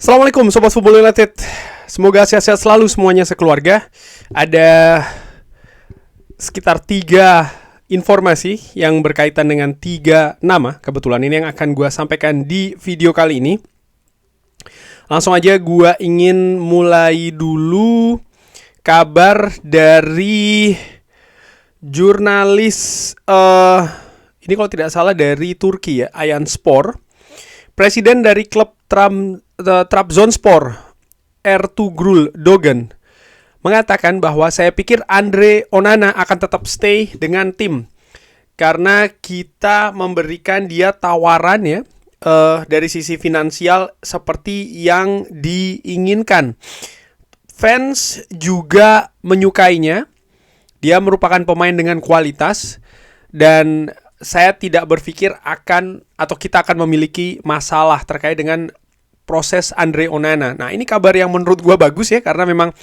Assalamualaikum Sobat Football United. Semoga sehat-sehat selalu semuanya sekeluarga. Ada sekitar 3 informasi yang berkaitan dengan 3 nama. Kebetulan ini yang akan gue sampaikan di video kali ini. Langsung aja gue ingin mulai dulu kabar dari jurnalis ini kalau tidak salah dari Turki ya, Ayanspor. Presiden dari klub Trabzonspor, Ertuğrul Doğan, mengatakan bahwa saya pikir Andre Onana akan tetap stay dengan tim karena kita memberikan dia tawaran ya dari sisi finansial seperti yang diinginkan. Fans juga menyukainya. Dia merupakan pemain dengan kualitas dan saya tidak berpikir kita akan memiliki masalah terkait dengan proses Andre Onana. Nah, ini kabar yang menurut gue bagus ya, karena memang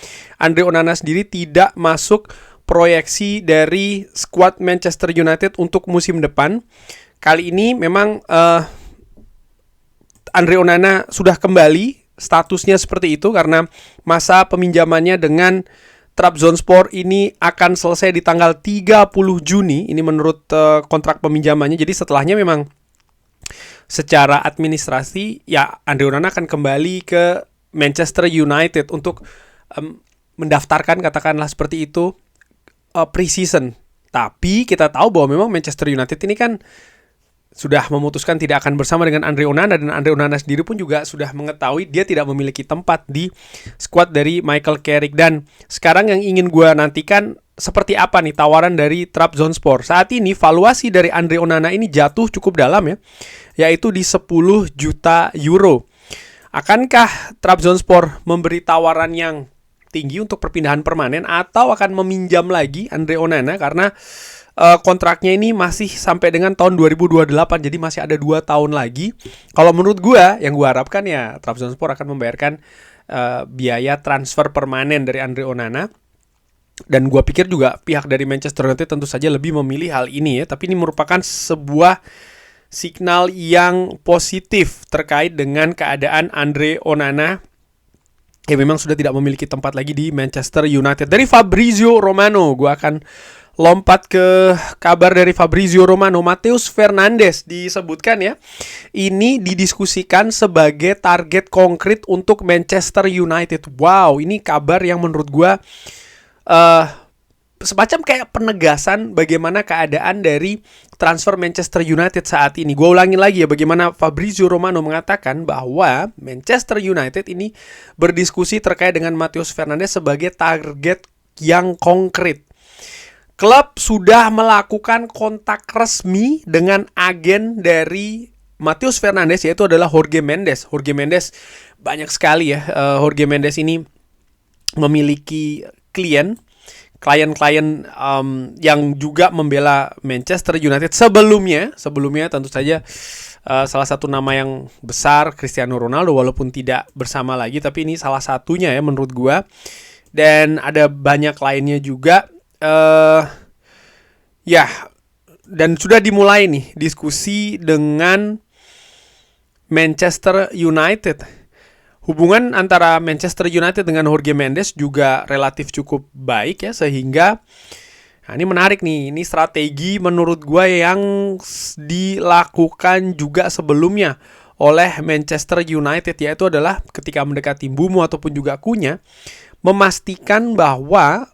Andre Onana sendiri tidak masuk proyeksi dari skuad Manchester United untuk musim depan. Kali ini memang Andre Onana sudah kembali, statusnya seperti itu karena masa peminjamannya dengan Trabzonspor ini akan selesai di tanggal 30 Juni. Ini menurut kontrak peminjamannya. Jadi setelahnya memang secara administrasi ya Andre Onana akan kembali ke Manchester United untuk mendaftarkan, katakanlah seperti itu, pre-season. Tapi kita tahu bahwa memang Manchester United ini kan sudah memutuskan tidak akan bersama dengan Andre Onana, dan Andre Onana sendiri pun juga sudah mengetahui dia tidak memiliki tempat di skuad dari Michael Carrick. Dan sekarang yang ingin gue nantikan seperti apa nih tawaran dari Trabzonspor. Saat ini valuasi dari Andre Onana ini jatuh cukup dalam ya, yaitu di 10 juta euro. Akankah Trabzonspor memberi tawaran yang tinggi untuk perpindahan permanen atau akan meminjam lagi Andre Onana karena kontraknya ini masih sampai dengan tahun 2028, jadi masih ada 2 tahun lagi. Kalau menurut gue, yang gue harapkan ya Trabzonspor akan membayarkan biaya transfer permanen dari Andre Onana. Dan gue pikir juga pihak dari Manchester United tentu saja lebih memilih hal ini ya. Tapi ini merupakan sebuah signal yang positif terkait dengan keadaan Andre Onana yang memang sudah tidak memiliki tempat lagi di Manchester United. Dari Fabrizio Romano, gue akan lompat ke kabar dari Fabrizio Romano. Matheus Fernandes disebutkan ya, ini didiskusikan sebagai target konkret untuk Manchester United. Wow, ini kabar yang menurut gue semacam kayak penegasan bagaimana keadaan dari transfer Manchester United saat ini. Gue ulangin lagi ya, bagaimana Fabrizio Romano mengatakan bahwa Manchester United ini berdiskusi terkait dengan Matheus Fernandes sebagai target yang konkret. Klub sudah melakukan kontak resmi dengan agen dari Matheus Fernandes, yaitu adalah Jorge Mendes. Jorge Mendes banyak sekali ya. Jorge Mendes ini memiliki klien-klien yang juga membela Manchester United sebelumnya tentu saja salah satu nama yang besar Cristiano Ronaldo, walaupun tidak bersama lagi, tapi ini salah satunya ya menurut gua. Dan ada banyak lainnya juga. Ya, dan sudah dimulai nih diskusi dengan Manchester United. Hubungan antara Manchester United dengan Jorge Mendes juga relatif cukup baik ya, sehingga ini menarik nih. Ini strategi menurut gue yang dilakukan juga sebelumnya oleh Manchester United, yaitu adalah ketika mendekati Mbeumo ataupun juga Cunha, memastikan bahwa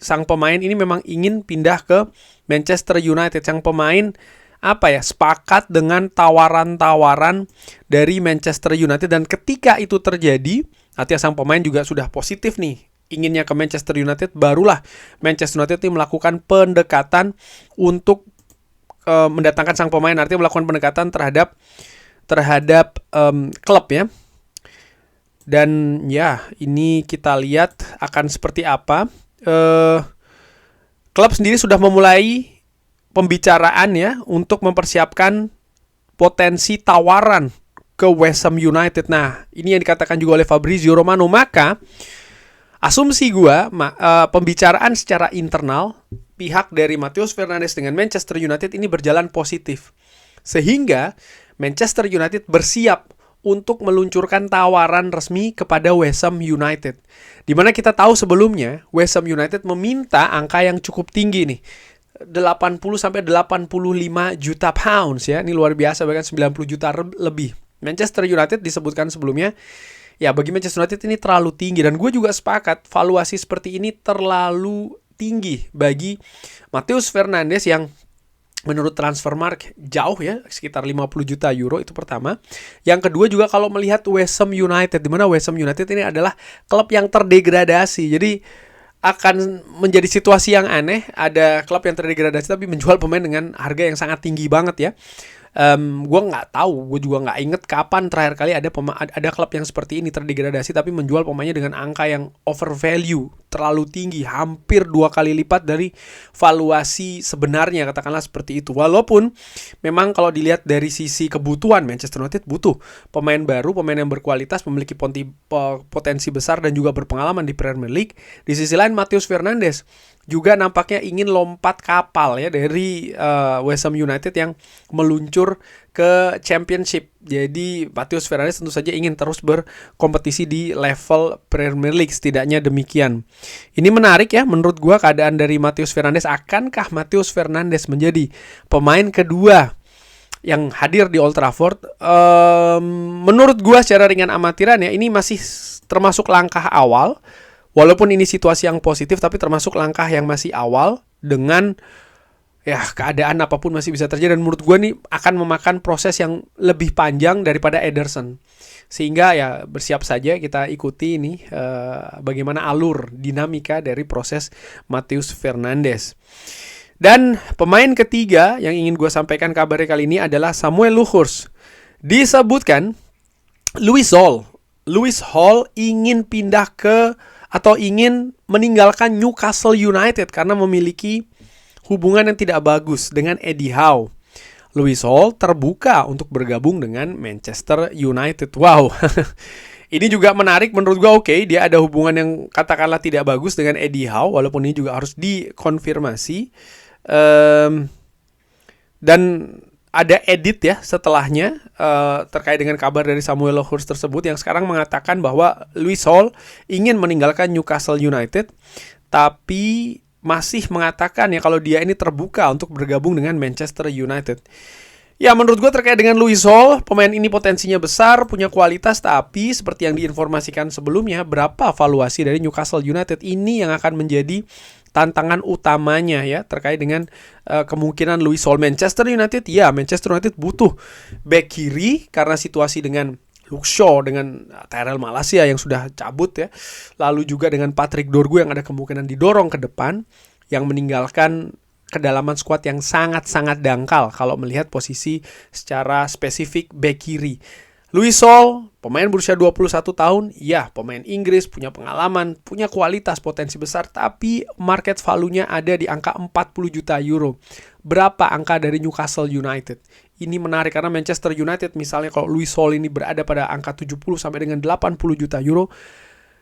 sang pemain ini memang ingin pindah ke Manchester United. Sang pemain sepakat dengan tawaran-tawaran dari Manchester United, dan ketika itu terjadi, artinya sang pemain juga sudah positif nih inginnya ke Manchester United, barulah Manchester United ini melakukan pendekatan untuk mendatangkan sang pemain, artinya melakukan pendekatan terhadap klub ya. Dan ya, ini kita lihat akan seperti apa. Klub sendiri sudah memulai pembicaraan ya untuk mempersiapkan potensi tawaran ke West Ham United. Nah, ini yang dikatakan juga oleh Fabrizio Romano. Maka asumsi gue, pembicaraan secara internal pihak dari Matheus Fernandes dengan Manchester United ini berjalan positif, sehingga Manchester United bersiap untuk meluncurkan tawaran resmi kepada West Ham United. Dimana kita tahu sebelumnya West Ham United meminta angka yang cukup tinggi nih. 80 sampai 85 juta pounds ya. Ini luar biasa, bahkan 90 juta lebih. Manchester United disebutkan sebelumnya, ya bagi Manchester United ini terlalu tinggi. Dan gue juga sepakat, valuasi seperti ini terlalu tinggi bagi Matheus Fernandes yang menurut Transfermarkt jauh ya, sekitar 50 juta euro, itu pertama. Yang kedua juga kalau melihat West Ham United, di mana West Ham United ini adalah klub yang terdegradasi. Jadi akan menjadi situasi yang aneh, ada klub yang terdegradasi tapi menjual pemain dengan harga yang sangat tinggi banget ya. Gue nggak tahu, gue juga nggak inget kapan terakhir kali ada klub yang seperti ini terdegradasi tapi menjual pemainnya dengan angka yang over value, terlalu tinggi, hampir 2 kali lipat dari valuasi sebenarnya, katakanlah seperti itu. Walaupun memang kalau dilihat dari sisi kebutuhan, Manchester United butuh pemain baru, pemain yang berkualitas, memiliki potensi besar dan juga berpengalaman di Premier League. Di sisi lain Matheus Fernandes juga nampaknya ingin lompat kapal ya dari West Ham United yang meluncur ke Championship. Jadi Matheus Fernandes tentu saja ingin terus berkompetisi di level Premier League, setidaknya demikian. Ini menarik ya menurut gua keadaan dari Matheus Fernandes. Akankah Matheus Fernandes menjadi pemain kedua yang hadir di Old Trafford? Menurut gua secara ringan amatiran ya, ini masih termasuk langkah awal. Walaupun ini situasi yang positif, tapi termasuk langkah yang masih awal dengan ya keadaan apapun masih bisa terjadi. Dan menurut gue nih akan memakan proses yang lebih panjang daripada Ederson. Sehingga ya bersiap saja kita ikuti ini bagaimana alur dinamika dari proses Matheus Fernandes. Dan pemain ketiga yang ingin gue sampaikan kabarnya kali ini adalah Samuel Luhrs. Disebutkan Lewis Hall ingin pindah atau ingin meninggalkan Newcastle United karena memiliki hubungan yang tidak bagus dengan Eddie Howe. Lewis Hall terbuka untuk bergabung dengan Manchester United. Wow, ini juga menarik menurut gue. Oke, dia ada hubungan yang katakanlah tidak bagus dengan Eddie Howe, walaupun ini juga harus dikonfirmasi. Dan ada edit ya setelahnya terkait dengan kabar dari Samuel Luhrs tersebut yang sekarang mengatakan bahwa Lewis Hall ingin meninggalkan Newcastle United tapi masih mengatakan ya kalau dia ini terbuka untuk bergabung dengan Manchester United. Ya menurut gue terkait dengan Lewis Hall, pemain ini potensinya besar, punya kualitas, tapi seperti yang diinformasikan sebelumnya, berapa valuasi dari Newcastle United ini yang akan menjadi tantangan utamanya ya terkait dengan kemungkinan Lewis Hall. Manchester United butuh back kiri karena situasi dengan Luke Shaw, dengan Tyrell Malacia yang sudah cabut ya. Lalu juga dengan Patrick Dorgu yang ada kemungkinan didorong ke depan, yang meninggalkan kedalaman skuad yang sangat-sangat dangkal kalau melihat posisi secara spesifik back kiri. Lewis Hall, pemain berusia 21 tahun, ya pemain Inggris, punya pengalaman, punya kualitas, potensi besar, tapi market value-nya ada di angka 40 juta euro. Berapa angka dari Newcastle United? Ini menarik karena Manchester United misalnya kalau Lewis Hall ini berada pada angka 70 sampai dengan 80 juta euro,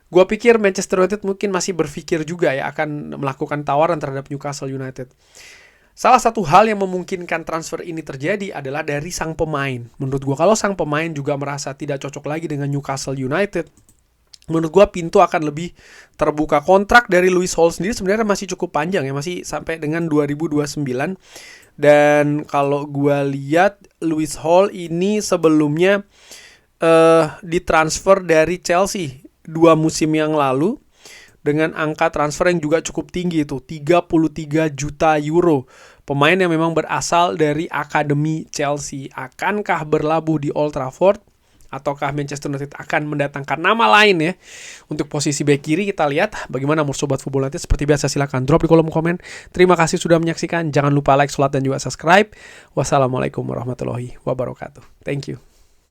gue pikir Manchester United mungkin masih berpikir juga ya akan melakukan tawaran terhadap Newcastle United. Salah satu hal yang memungkinkan transfer ini terjadi adalah dari sang pemain. Menurut gue kalau sang pemain juga merasa tidak cocok lagi dengan Newcastle United, menurut gue pintu akan lebih terbuka. Kontrak dari Lewis Hall sendiri sebenarnya masih cukup panjang ya, masih sampai dengan 2029. Dan kalau gue lihat Lewis Hall ini sebelumnya ditransfer dari Chelsea 2 musim yang lalu dengan angka transfer yang juga cukup tinggi, itu 33 juta euro. Pemain yang memang berasal dari akademi Chelsea. Akankah berlabuh di Old Trafford? Ataukah Manchester United akan mendatangkan nama lain ya untuk posisi bek kiri? Kita lihat bagaimana menurut Sobat Football United. Seperti biasa silahkan drop di kolom komen. Terima kasih sudah menyaksikan. Jangan lupa like, share, dan juga subscribe. Wassalamualaikum warahmatullahi wabarakatuh. Thank you.